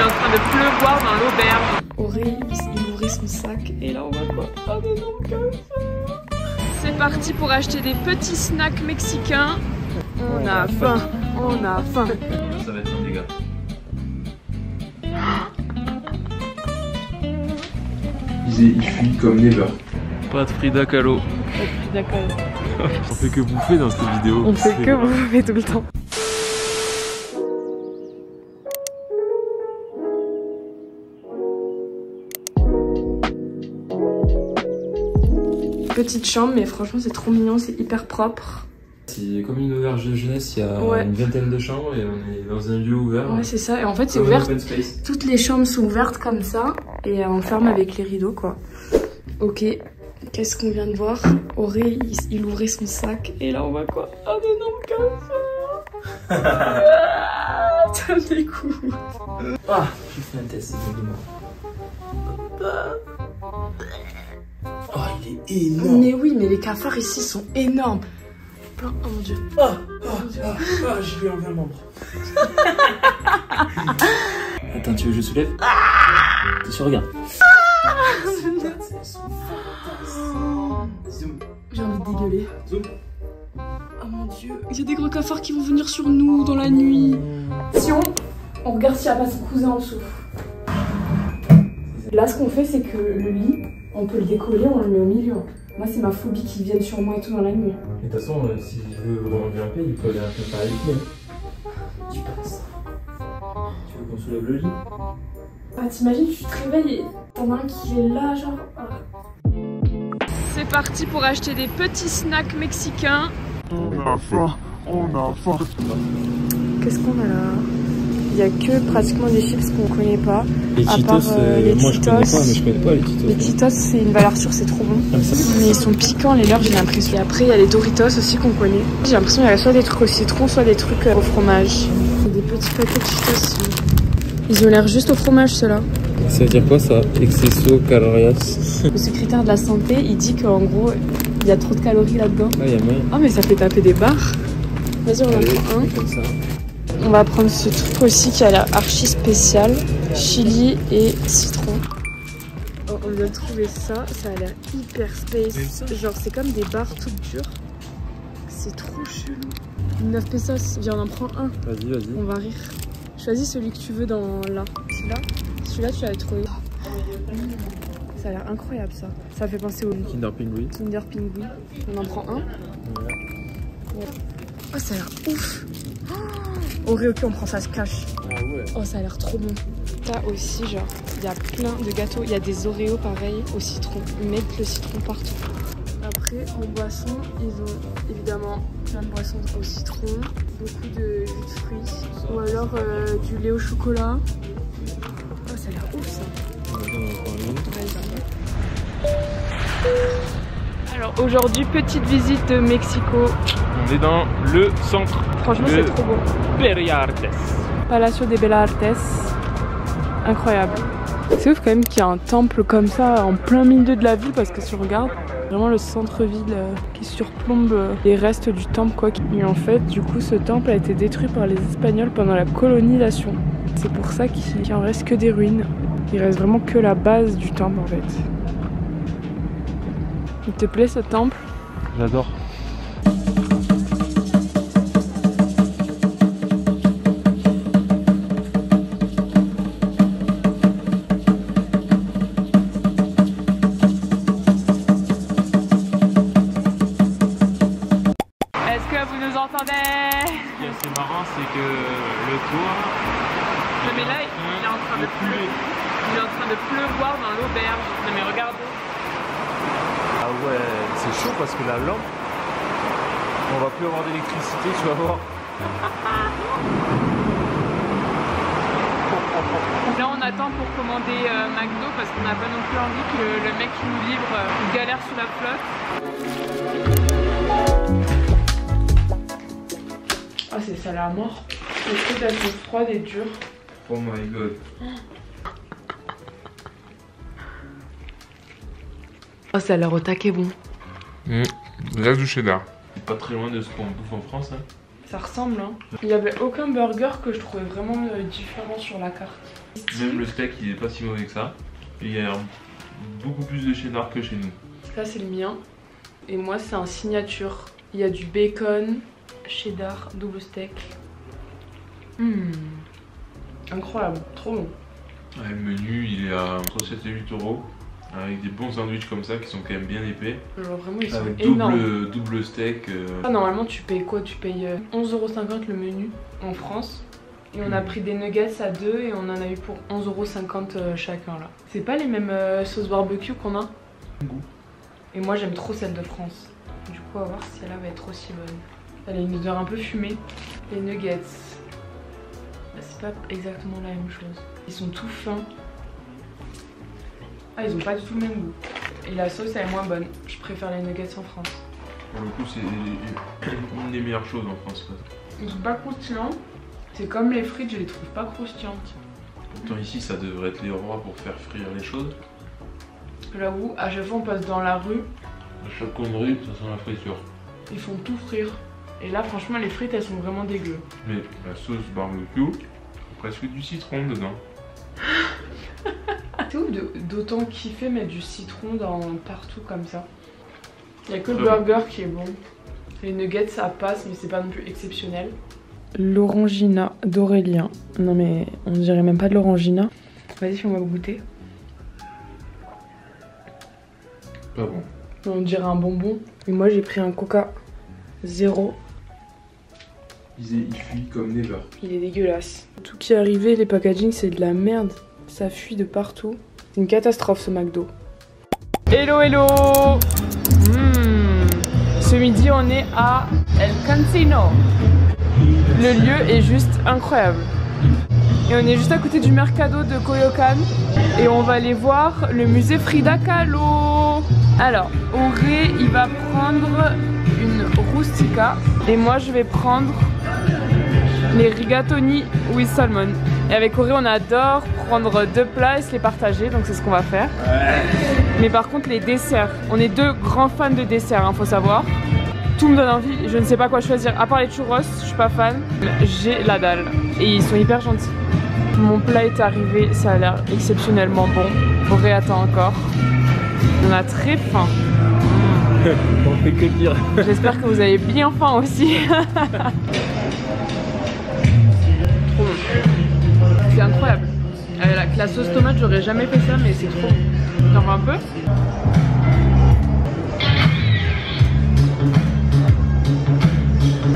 est en train de pleuvoir dans l'auberge. Auré, il ouvrait son sac et là on voit quoi? Un énorme cafard. C'est parti pour acheter des petits snacks mexicains. On a faim, on a faim. Ça va être un dégât. Il fuit comme never. Pas de Frida Kahlo. D'accord. On fait que bouffer dans cette vidéo. On fait que bouffer tout le temps. Petite chambre, mais franchement c'est trop mignon, c'est hyper propre. C'est comme une auberge de jeunesse, il y a une vingtaine de chambres et on est dans un lieu ouvert. Ouais, c'est ça, et en fait c'est ouvert. Toutes les chambres sont ouvertes comme ça et on ferme avec les rideaux quoi. Ok, qu'est-ce qu'on vient de voir? Auré, il ouvrait son sac et là on voit quoi? Un énorme cafard. Ça me dégoûte. Ah, j'ai fait un test, c'est oh, il est énorme. Mais oui, mais les cafards ici sont énormes. Oh mon dieu. J'ai lui enlevé un membre. Attends, tu veux que je soulève? T'es sûr, regarde. Zoom. J'ai envie de dégueuler. Zoom. Oh mon dieu. Il y a des gros cafards qui vont venir sur nous dans la nuit. Si on regarde s'il n'y a pas son cousin en dessous. Là, ce qu'on fait, c'est que le lit, on peut le décoller, on le met au milieu. Moi, c'est ma phobie qu'ils viennent sur moi et tout dans la nuit. Mais de toute façon, s'il veut vraiment grimper, il peut aller un peu par avec nous. Tu penses? Tu veux qu'on soulève le lit? Ah, t'imagines, tu te réveilles et t'en as un qui est là, genre. C'est parti pour acheter des petits snacks mexicains. On a faim, on a faim. Qu'est-ce qu'on a là? Il n'y a que pratiquement des chips qu'on connaît pas. Les à Cheetos, part, les moi Cheetos. je connais pas, mais je connais pas les Cheetos. Les Cheetos, c'est une valeur sûre, c'est trop bon. Ah, Mais ils sont piquants les leurs, j'ai l'impression. Et après, il y a les Doritos aussi qu'on connaît. J'ai l'impression qu'il y a soit des trucs au citron, soit des trucs au fromage. Et des petits paquets de Cheetos. Ils ont l'air juste au fromage, ceux-là. Ça veut dire quoi ça? Excesso calorias. Le secrétaire de la santé, il dit qu'en gros, il y a trop de calories là-dedans. Ah, il y a moyen. Oh, mais ça fait taper des barres. Vas-y, on en prend un. Comme ça. On va prendre ce truc aussi qui a l'air archi spécial. Chili et citron. Oh, on vient de trouver ça. Ça a l'air hyper space. Genre, c'est comme des barres toutes dures. C'est trop chelou. 9 pesos. Viens, on en prend un. Vas-y, vas-y. On va rire. Choisis celui que tu veux dans là. Celui-là, tu l'avais trouvé. Ça a l'air incroyable, ça. Ça fait penser au Kinder Pingui. Kinder Pingui. On en prend un. Ouais. Oh, ça a l'air ouf. Oreo, ok, on prend ça, se cache. Ah ouais. Oh, ça a l'air trop bon. T'as aussi, genre, il y a plein de gâteaux. Il y a des Oreos pareil au citron. Ils mettent le citron partout. Après, en boisson, ils ont évidemment plein de boissons au citron, beaucoup de jus de fruits, ou alors du lait au chocolat. Oh, ça a l'air ouf ça. Alors aujourd'hui, petite visite de Mexico. On est dans le centre. Franchement, c'est trop beau. Bellas Artes. Palacio de Bellas Artes. Incroyable. C'est ouf quand même qu'il y a un temple comme ça en plein milieu de la ville parce que si on regarde, vraiment le centre-ville qui surplombe les restes du temple quoi. Et en fait, du coup, ce temple a été détruit par les Espagnols pendant la colonisation. C'est pour ça qu'il en reste que des ruines. Il reste vraiment que la base du temple en fait. Il te plaît ce temple? J'adore. Est-ce que vous nous entendez? Ce qui est assez marrant, c'est que le toit. Mais là, il est en train de pleuvoir. Il est en train de pleuvoir dans l'auberge. Non mais regardez. Ah ouais, c'est chaud parce que la lampe, on va plus avoir d'électricité, tu vas voir. Là on attend pour commander McDo parce qu'on n'a pas non plus envie que le mec qui nous livre galère sous la flotte. Ah, c'est salé à mort. C'est peut-être assez froide et dur. Oh my god. Oh, ça a l'air au taquet bon. Reste du cheddar. C'est pas très loin de ce qu'on bouffe en France. Hein. Ça ressemble, hein. Il n'y avait aucun burger que je trouvais vraiment différent sur la carte. Même le steak, il est pas si mauvais que ça. Et il y a beaucoup plus de cheddar que chez nous. Ça, c'est le mien. Et moi, c'est un signature. Il y a du bacon, cheddar, double steak. Incroyable, trop bon. Ouais, le menu, il est à entre 7 et 8 euros. Avec des bons sandwichs comme ça qui sont quand même bien épais. Genre vraiment, ils sont avec énormes. double steak. Normalement, tu payes quoi? Tu payes 11,50 € le menu en France. Et on a pris des nuggets à 2 et on en a eu pour 11,50 € chacun là. C'est pas les mêmes sauces barbecue qu'on a? Goût. Et moi j'aime trop celle de France. Du coup, on va voir si celle-là va être aussi bonne. Elle a une odeur un peu fumée. Les nuggets, c'est pas exactement la même chose. Ils sont tout fins. Ah, ils ont pas du tout le même goût. Et la sauce elle est moins bonne. Je préfère les nuggets en France. Pour le coup, c'est une des meilleures choses en France. Ils sont pas croustillants. C'est comme les frites, je les trouve pas croustillantes. Pourtant ici, ça devrait être les rois pour faire frire les choses. J'avoue, à chaque fois on passe dans la rue. À chaque coin de rue, ça sent la friture. Ils font tout frire. Et là, franchement, les frites elles sont vraiment dégueu. Mais la sauce barbecue, presque du citron dedans. C'est ouf d'autant kiffer mettre du citron dans partout comme ça. Il n'y a que le burger qui est bon. Les nuggets ça passe mais c'est pas non plus exceptionnel. L'orangina d'Aurélien. Non mais on dirait même pas de l'orangina. Vas-y, on va goûter. Pas bon. On dirait un bonbon. Et moi j'ai pris un Coca 0. Il fuit comme never. Il est dégueulasse. Tout qui est arrivé, les packaging c'est de la merde. Ça fuit de partout. C'est une catastrophe ce McDo. Hello hello. Ce midi on est à El Cancino. Le lieu est juste incroyable. Et on est juste à côté du Mercado de Coyoacán. Et on va aller voir le musée Frida Kahlo. Alors, Auré il va prendre une rustica. Et moi je vais prendre les rigatoni with salmon. Et avec Auré on adore prendre 2 plats et se les partager, donc c'est ce qu'on va faire. Mais par contre les desserts, on est 2 grands fans de desserts, hein, faut savoir. Tout me donne envie, je ne sais pas quoi choisir. À part les churros, je suis pas fan. J'ai la dalle. Et ils sont hyper gentils. Mon plat est arrivé, ça a l'air exceptionnellement bon. Auré attend encore. On a très faim. On fait que dire. J'espère que vous avez bien faim aussi. Trop bon. C'est incroyable. Avec la sauce tomate, j'aurais jamais fait ça, mais c'est trop bon. T'en veux un peu?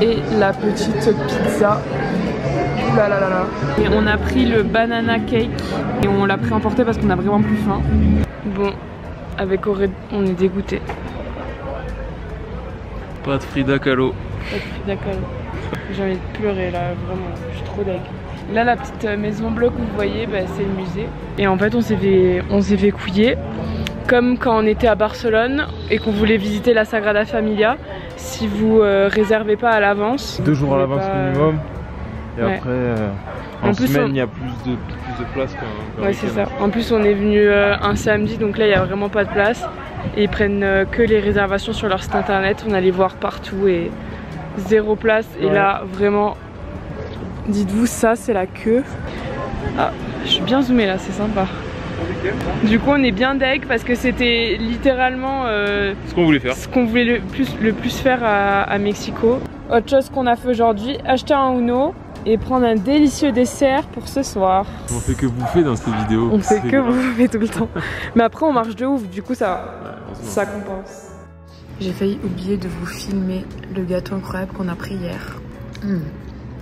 Et la petite pizza. Ouh là là là là. Et on a pris le banana cake et on l'a pris emporté parce qu'on a vraiment plus faim. Bon, avec Auré, on est dégoûté. Pas de Frida Kahlo. Pas de Frida Kahlo. J'ai envie de pleurer là, vraiment, je suis trop deg. Là, la petite maison bleue que vous voyez, bah, c'est le musée. Et en fait, on s'est fait couiller. Comme quand on était à Barcelone et qu'on voulait visiter la Sagrada Familia. Si vous réservez pas à l'avance. 2 jours à l'avance minimum. Et ouais. Après, en semaine, il y a plus de place qu'un ouais, c'est ça. En plus, on est venu un samedi, donc là, il n'y a vraiment pas de place. Et ils prennent que les réservations sur leur site internet. On allait voir partout et 0 place. Et là, vraiment, dites-vous, ça, c'est la queue. Ah, je suis bien zoomée là, c'est sympa. Du coup, on est bien deg parce que c'était littéralement ce qu'on voulait faire. Ce qu'on voulait le plus faire à Mexico. Autre chose qu'on a fait aujourd'hui, acheter un Uno et prendre un délicieux dessert pour ce soir. On fait que bouffer dans cette vidéo. On fait que bouffer tout le temps. Mais après, on marche de ouf, du coup, ça compense. J'ai failli oublier de vous filmer le gâteau incroyable qu'on a pris hier.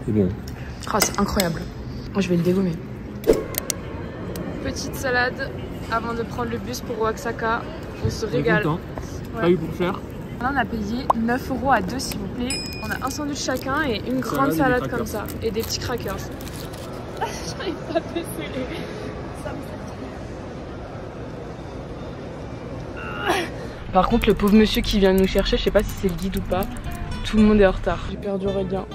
C'est bon. Oh, c'est incroyable. Je vais le dégommer. Petite salade avant de prendre le bus pour Oaxaca. On se régale. Ouais. Pas eu pour faire. Là, on a payé 9 € à 2 s'il vous plaît. On a un sandwich chacun et une grande salade comme ça. Et des petits crackers. J'arrive pas à te serrer. Ça me fatigue. Par contre, le pauvre monsieur qui vient nous chercher, je sais pas si c'est le guide ou pas. Tout le monde est en retard. J'ai perdu Aurélien.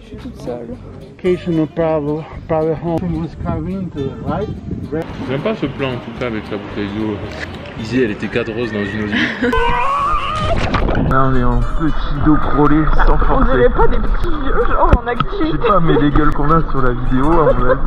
Je suis toute seule. Occasional private home was carving to the right. J'aime pas ce plat en tout cas avec la bouteille d'eau. Izzy, elle était cadreuse dans une olive. Là on est en petit dos crôlé sans forcer. On dirait pas des petits vidéo genre en Je activité. sais pas, mais les gueules qu'on a sur la vidéo, à mon avis.